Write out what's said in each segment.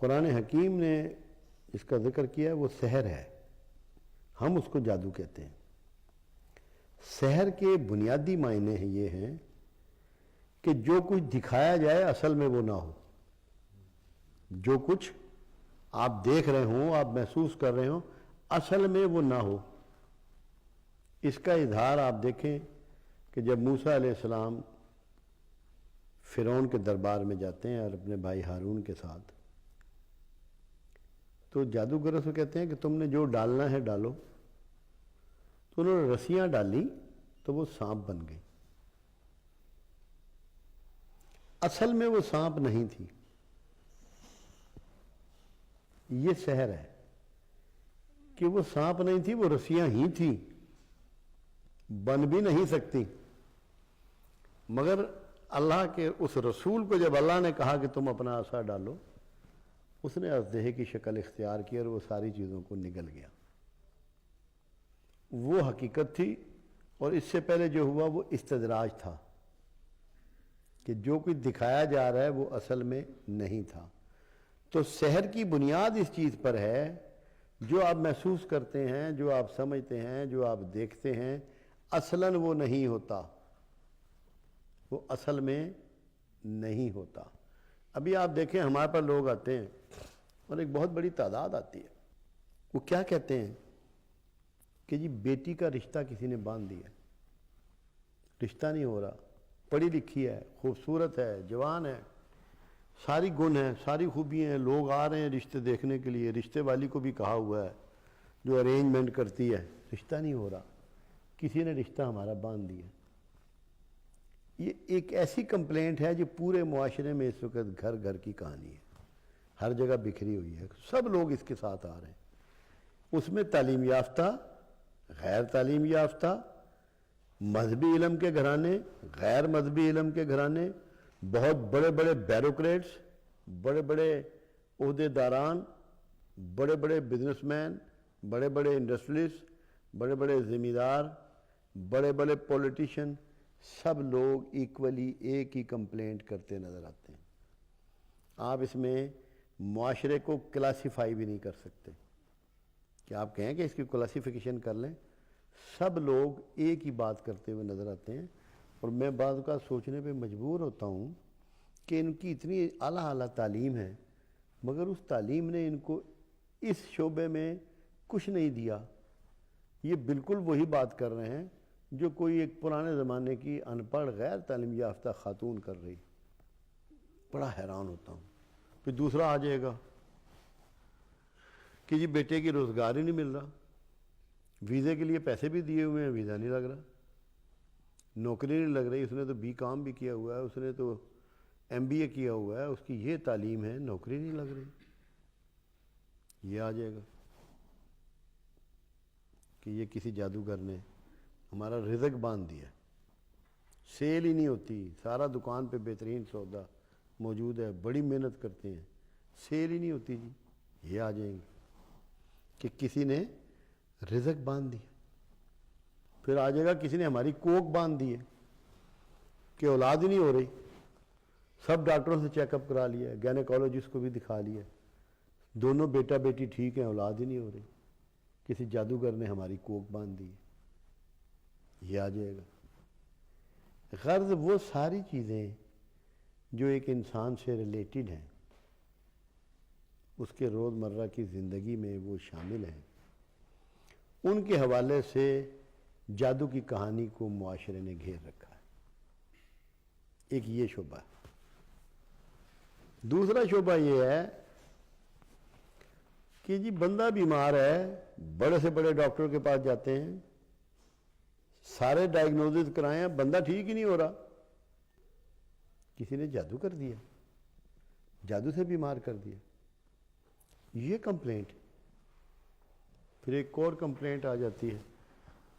قرآن حکیم نے اس کا ذکر کیا ہے وہ سحر ہے، ہم اس کو جادو کہتے ہیں۔ سحر کے بنیادی معنی یہ ہیں کہ جو کچھ دکھایا جائے اصل میں وہ نہ ہو، جو کچھ آپ دیکھ رہے ہوں، آپ محسوس کر رہے ہوں، اصل میں وہ نہ ہو۔ اس کا اظہار آپ دیکھیں کہ جب موسیٰ علیہ السلام فرعون کے دربار میں جاتے ہیں اور اپنے بھائی ہارون کے ساتھ، تو جادوگروں سے کہتے ہیں کہ تم نے جو ڈالنا ہے ڈالو، تو انہوں نے رسیاں ڈالی تو وہ سانپ بن گئی۔ اصل میں وہ سانپ نہیں تھی، یہ سحر ہے کہ وہ سانپ نہیں تھی، وہ رسیاں ہی تھیں، بن بھی نہیں سکتی۔ مگر اللہ کے اس رسول کو جب اللہ نے کہا کہ تم اپنا عصا ڈالو، اس نے اژدہے کی شکل اختیار کی اور وہ ساری چیزوں کو نگل گیا۔ وہ حقیقت تھی، اور اس سے پہلے جو ہوا وہ استدراج تھا کہ جو کچھ دکھایا جا رہا ہے وہ اصل میں نہیں تھا۔ تو سحر کی بنیاد اس چیز پر ہے، جو آپ محسوس کرتے ہیں، جو آپ سمجھتے ہیں، جو آپ دیکھتے ہیں، اصلاً وہ نہیں ہوتا، وہ اصل میں نہیں ہوتا۔ ابھی آپ دیکھیں ہمارے پر لوگ آتے ہیں اور ایک بہت بڑی تعداد آتی ہے، وہ کیا کہتے ہیں کہ جی بیٹی کا رشتہ کسی نے باندھ دیا، رشتہ نہیں ہو رہا، پڑھی لکھی ہے، خوبصورت ہے، جوان ہے، ساری گن ہیں، ساری خوبیاں ہیں، لوگ آ رہے ہیں رشتے دیکھنے کے لیے، رشتے والی کو بھی کہا ہوا ہے جو ارینجمنٹ کرتی ہے، رشتہ نہیں ہو رہا، کسی نے رشتہ ہمارا باندھ دیا۔ یہ ایک ایسی کمپلینٹ ہے جو پورے معاشرے میں اس وقت گھر گھر کی کہانی ہے، ہر جگہ بکھری ہوئی ہے، سب لوگ اس کے ساتھ آ رہے ہیں۔ اس میں تعلیم یافتہ، غیر تعلیم یافتہ، مذہبی علم کے گھرانے، غیر مذہبی علم کے گھرانے، بہت بڑے بڑے بیوروکریٹس، بڑے بڑے عہدے داران، بڑے بڑے بزنس مین، بڑے بڑے انڈسٹریلسٹ، بڑے بڑے زمیندار، بڑے بڑے پولیٹیشین، سب لوگ ایکولی ایک ہی کمپلینٹ کرتے نظر آتے ہیں۔ آپ اس میں معاشرے کو کلاسیفائی بھی نہیں کر سکتے کہ آپ کہیں کہ اس کی کلاسیفیکیشن کر لیں، سب لوگ ایک ہی بات کرتے ہوئے نظر آتے ہیں۔ اور میں بعض اوقات سوچنے پہ مجبور ہوتا ہوں کہ ان کی اتنی اعلیٰ تعلیم ہے، مگر اس تعلیم نے ان کو اس شعبے میں کچھ نہیں دیا۔ یہ بالکل وہی بات کر رہے ہیں جو کوئی ایک پرانے زمانے کی ان پڑھ غیر تعلیم یافتہ خاتون کر رہی۔ بڑا حیران ہوتا ہوں۔ پھر دوسرا آ جائے گا کہ جی بیٹے کی روزگار ہی نہیں مل رہا، ویزے کے لیے پیسے بھی دیے ہوئے ہیں، ویزا نہیں لگ رہا، نوکری نہیں لگ رہی، اس نے تو بی کام بھی کیا ہوا ہے، اس نے تو ایم بی اے کیا ہوا ہے، اس کی یہ تعلیم ہے، نوکری نہیں لگ رہی۔ یہ آ جائے گا کہ یہ کسی جادوگر نے ہمارا رزق باندھ دیا، سیل ہی نہیں ہوتی، سارا دکان پہ بہترین سودا موجود ہے، بڑی محنت کرتے ہیں، سیل ہی نہیں ہوتی جی۔ یہ آ جائیں گے کہ کسی نے رزق باندھ دیا۔ پھر آ جائے گا کسی نے ہماری کوک باندھ دی ہے کہ اولاد ہی نہیں ہو رہی، سب ڈاکٹروں سے چیک اپ کرا لیا ہے، گینیکالوجسٹ کو بھی دکھا لیا ہے، دونوں بیٹا بیٹی ٹھیک ہیں، اولاد ہی نہیں ہو رہی، کسی جادوگر نے ہماری کوک باندھ دی ہے۔ یہ آ جائے گا۔ غرض وہ ساری چیزیں جو ایک انسان سے ریلیٹڈ ہیں، اس کے روزمرہ کی زندگی میں وہ شامل ہیں، ان کے حوالے سے جادو کی کہانی کو معاشرے نے گھیر رکھا ہے۔ ایک یہ شعبہ ہے۔ دوسرا شعبہ یہ ہے کہ جی بندہ بیمار ہے، بڑے سے بڑے ڈاکٹر کے پاس جاتے ہیں، سارے ڈائگنوزز کرائے ہیں، بندہ ٹھیک ہی نہیں ہو رہا، کسی نے جادو کر دیا، جادو سے بیمار کر دیا، یہ کمپلینٹ۔ پھر ایک اور کمپلینٹ آ جاتی ہے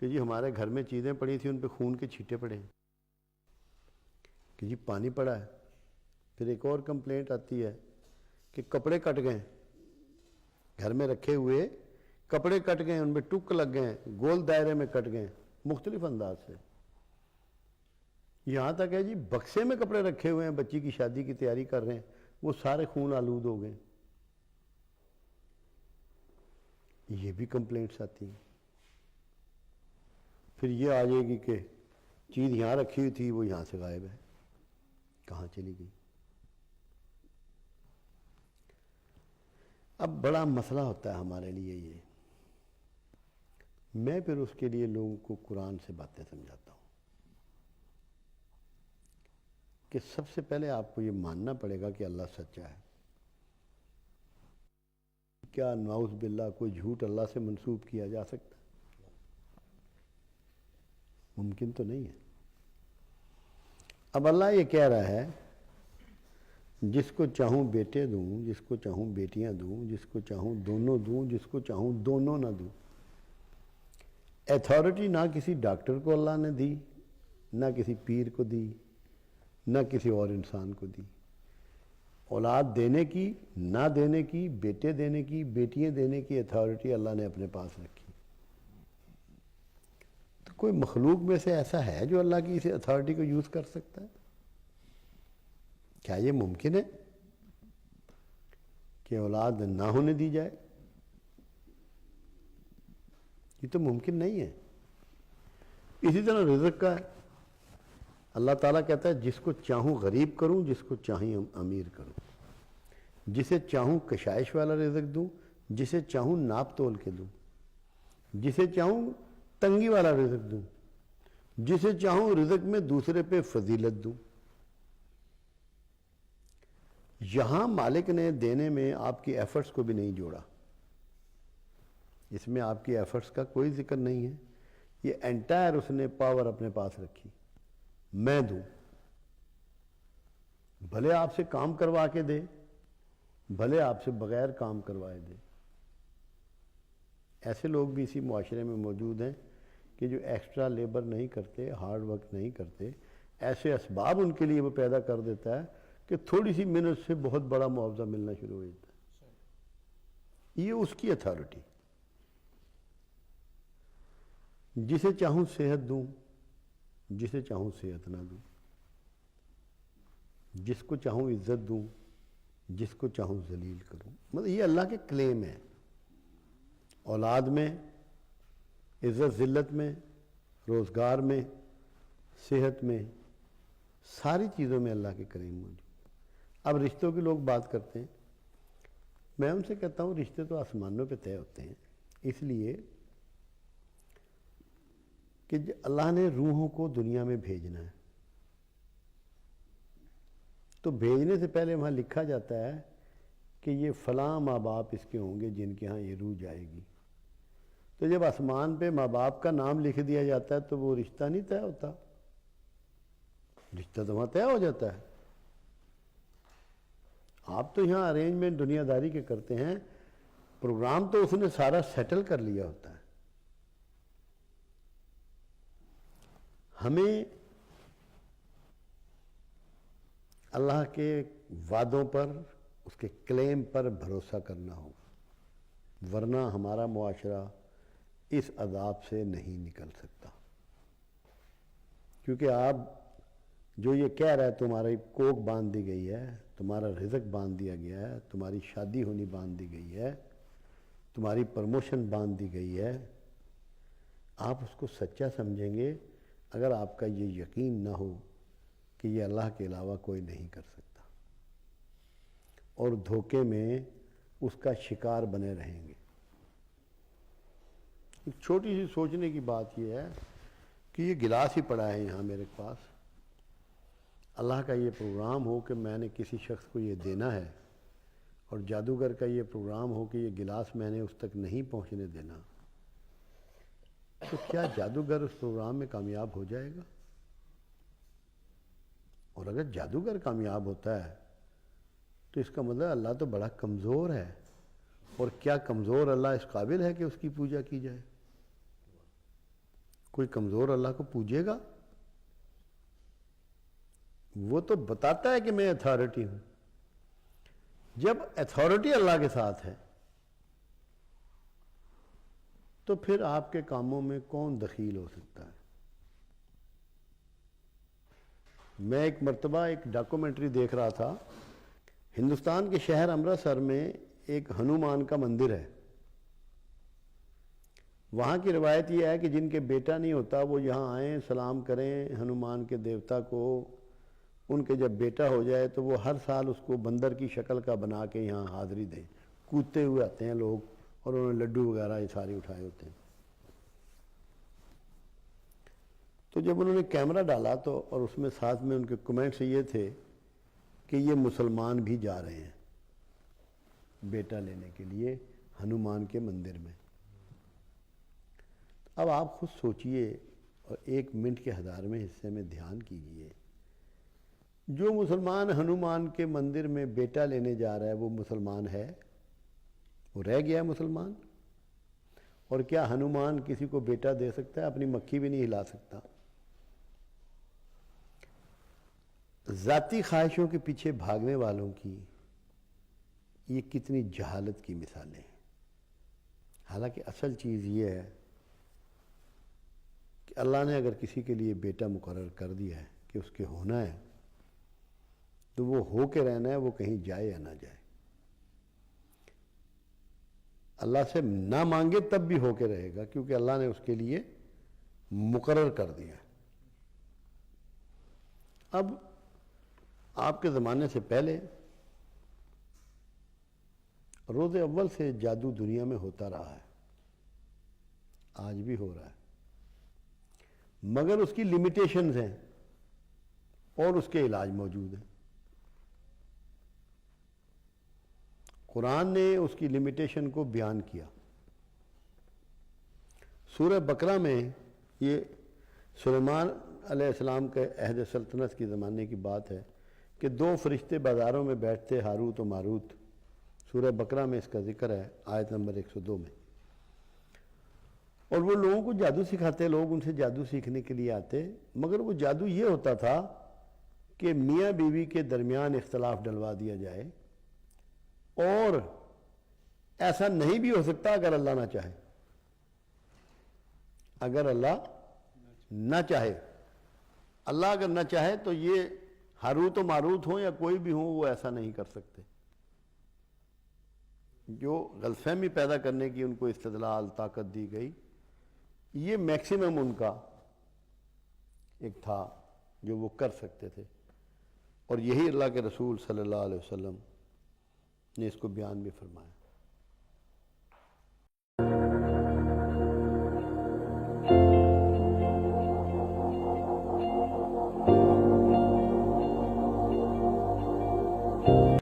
کہ جی ہمارے گھر میں چیزیں پڑی تھیں، ان پہ خون کے چھینٹے پڑے ہیں، کہ جی پانی پڑا ہے۔ پھر ایک اور کمپلینٹ آتی ہے کہ کپڑے کٹ گئے، گھر میں رکھے ہوئے کپڑے کٹ گئے، ان میں ٹک لگ گئے، گول دائرے میں کٹ گئے، مختلف انداز سے۔ یہاں تک ہے جی بکسے میں کپڑے رکھے ہوئے ہیں، بچی کی شادی کی تیاری کر رہے ہیں، وہ سارے خون آلود ہو گئے، یہ بھی کمپلینٹس آتی ہیں. پھر یہ آ جائے گی کہ چیز یہاں رکھی ہوئی تھی وہ یہاں سے غائب ہے، کہاں چلی گئی. اب بڑا مسئلہ ہوتا ہے ہمارے لیے یہ. میں پھر اس کے لیے لوگوں کو قرآن سے باتیں سمجھاتا ہوں کہ سب سے پہلے آپ کو یہ ماننا پڑے گا کہ اللہ سچا ہے. کیا نعوذ باللہ کوئی جھوٹ اللہ سے منسوب کیا جا سکتا ہے؟ ممکن تو نہیں ہے. اب اللہ یہ کہہ رہا ہے جس کو چاہوں بیٹے دوں، جس کو چاہوں بیٹیاں دوں، جس کو چاہوں دونوں دوں، جس کو چاہوں دونوں نہ دوں. ایتھارٹی نہ کسی ڈاکٹر کو اللہ نے دی، نہ کسی پیر کو دی، نہ کسی اور انسان کو دی. اولاد دینے کی، نہ دینے کی، بیٹے دینے کی، بیٹیاں دینے کی ایتھارٹی اللہ نے اپنے پاس رکھی. تو کوئی مخلوق میں سے ایسا ہے جو اللہ کی اس ایتھارٹی کو یوز کر سکتا ہے؟ کیا یہ ممکن ہے کہ اولاد نہ ہونے دی جائے؟ یہ تو ممکن نہیں ہے. اسی طرح رزق کا ہے. اللہ تعالیٰ کہتا ہے جس کو چاہوں غریب کروں، جس کو چاہیں امیر کروں، جسے چاہوں کشائش والا رزق دوں، جسے چاہوں ناپ تول کے دوں، جسے چاہوں تنگی والا رزق دوں، جسے چاہوں رزق میں دوسرے پہ فضیلت دوں. یہاں مالک نے دینے میں آپ کی ایفرٹس کو بھی نہیں جوڑا. اس میں آپ کی ایفرٹس کا کوئی ذکر نہیں ہے. یہ انٹائر اس نے پاور اپنے پاس رکھی. میں دوں، بھلے آپ سے کام کروا کے دے، بھلے آپ سے بغیر کام کروائے دے. ایسے لوگ بھی اسی معاشرے میں موجود ہیں کہ جو ایکسٹرا لیبر نہیں کرتے، ہارڈ ورک نہیں کرتے. ایسے اسباب ان کے لیے وہ پیدا کر دیتا ہے کہ تھوڑی سی محنت سے بہت بڑا معاوضہ ملنا شروع ہو جاتا ہے. یہ اس کی اتھارٹی. جسے چاہوں صحت دوں، جسے چاہوں صحت نہ دوں، جس کو چاہوں عزت دوں، جس کو چاہوں ذلیل کروں. مطلب یہ اللہ کے کلیم ہے. اولاد میں، عزت ذلت میں، روزگار میں، صحت میں، ساری چیزوں میں اللہ کے کریم موجود. اب رشتوں کے لوگ بات کرتے ہیں. میں ان سے کہتا ہوں رشتے تو آسمانوں پہ طے ہوتے ہیں، اس لیے کہ اللہ نے روحوں کو دنیا میں بھیجنا ہے. تو بھیجنے سے پہلے وہاں لکھا جاتا ہے کہ یہ فلاں ماں باپ اس کے ہوں گے جن کے ہاں یہ روح جائے گی. تو جب آسمان پہ ماں باپ کا نام لکھ دیا جاتا ہے تو وہ رشتہ نہیں طے ہوتا. رشتہ تو وہاں طے ہو جاتا ہے. آپ تو یہاں ارینجمنٹ دنیا داری کے کرتے ہیں، پروگرام تو اس نے سارا سیٹل کر لیا ہوتا ہے. ہمیں اللہ کے وعدوں پر، اس کے کلیم پر بھروسہ کرنا ہوگا، ورنہ ہمارا معاشرہ اس عذاب سے نہیں نکل سکتا. کیونکہ آپ جو یہ کہہ رہا ہے تمہاری کوک باندھ دی گئی ہے، تمہارا رزق باندھ دیا گیا ہے، تمہاری شادی ہونی باندھ دی گئی ہے، تمہاری پرموشن باندھ دی گئی ہے، آپ اس کو سچا سمجھیں گے اگر آپ کا یہ یقین نہ ہو کہ یہ اللہ کے علاوہ کوئی نہیں کر سکتا، اور دھوکے میں اس کا شکار بنے رہیں گے. ایک چھوٹی سی سوچنے کی بات یہ ہے کہ یہ گلاس ہی پڑا ہے یہاں میرے پاس. اللہ کا یہ پروگرام ہو کہ میں نے کسی شخص کو یہ دینا ہے، اور جادوگر کا یہ پروگرام ہو کہ یہ گلاس میں نے اس تک نہیں پہنچنے دینا، تو کیا جادوگر اس پروگرام میں کامیاب ہو جائے گا؟ اور اگر جادوگر کامیاب ہوتا ہے تو اس کا مطلب اللہ تو بڑا کمزور ہے. اور کیا کمزور اللہ اس قابل ہے کہ اس کی پوجا کی جائے؟ کوئی کمزور اللہ کو پوجے گا؟ وہ تو بتاتا ہے کہ میں اتھارٹی ہوں. جب اتھارٹی اللہ کے ساتھ ہے تو پھر آپ کے کاموں میں کون دخیل ہو سکتا ہے؟ میں ایک مرتبہ ایک ڈاکومنٹری دیکھ رہا تھا. ہندوستان کے شہر امرتسر میں ایک ہنومان کا مندر ہے. وہاں کی روایت یہ ہے کہ جن کے بیٹا نہیں ہوتا وہ یہاں آئیں سلام کریں ہنومان کے دیوتا کو، ان کے جب بیٹا ہو جائے تو وہ ہر سال اس کو بندر کی شکل کا بنا کے یہاں حاضری دیں، کودتے ہوئے آتے ہیں لوگ، اور انہوں نے لڈو وغیرہ یہ سارے اٹھائے ہوتے ہیں۔ تو جب انہوں نے کیمرہ ڈالا تو اور اس میں ساتھ میں ان کے کمنٹس یہ تھے کہ یہ مسلمان بھی جا رہے ہیں بیٹا لینے کے لیے ہنومان کے مندر میں۔ اب آپ خود سوچئے اور 1 منٹ کے 1000ویں حصے میں دھیان کیجئے، جو مسلمان ہنومان کے مندر میں بیٹا لینے جا رہا ہے وہ مسلمان ہے؟ وہ رہ گیا مسلمان؟ اور کیا ہنومان کسی کو بیٹا دے سکتا ہے؟ اپنی مکھی بھی نہیں ہلا سکتا۔ ذاتی خواہشوں کے پیچھے بھاگنے والوں کی یہ کتنی جہالت کی مثالیں ہیں۔ حالانکہ اصل چیز یہ ہے کہ اللہ نے اگر کسی کے لیے بیٹا مقرر کر دیا ہے کہ اس کے ہونا ہے تو وہ ہو کے رہنا ہے، وہ کہیں جائے یا نہ جائے۔ اللہ سے نہ مانگے تب بھی ہو کے رہے گا، کیونکہ اللہ نے اس کے لیے مقرر کر دیا ہے۔ اب آپ کے زمانے سے پہلے روز اول سے جادو دنیا میں ہوتا رہا ہے، آج بھی ہو رہا ہے، مگر اس کی لمیٹیشنز ہیں اور اس کے علاج موجود ہیں۔ قرآن نے اس کی لمیٹیشن کو بیان کیا۔ سورہ بقرہ میں یہ سلیمان علیہ السلام کے عہد سلطنت کی زمانے کی بات ہے کہ 2 فرشتے بازاروں میں بیٹھتے، ہاروت و ماروت، سورہ بقرہ میں اس کا ذکر ہے آیت نمبر 102 میں، اور وہ لوگوں کو جادو سکھاتے، لوگ ان سے جادو سیکھنے کے لیے آتے، مگر وہ جادو یہ ہوتا تھا کہ میاں بیوی کے درمیان اختلاف ڈلوا دیا جائے، اور ایسا نہیں بھی ہو سکتا اگر اللہ نہ چاہے، اگر اللہ نہ چاہے۔ اللہ اگر نہ چاہے تو یہ ہاروت و ماروت ہوں یا کوئی بھی ہوں وہ ایسا نہیں کر سکتے۔ جو غلط فہمی پیدا کرنے کی ان کو استدلال طاقت دی گئی، یہ میکسیمم ان کا ایک تھا جو وہ کر سکتے تھے، اور یہی اللہ کے رسول صلی اللہ علیہ وسلم نے اس کو بیان بھی فرمایا۔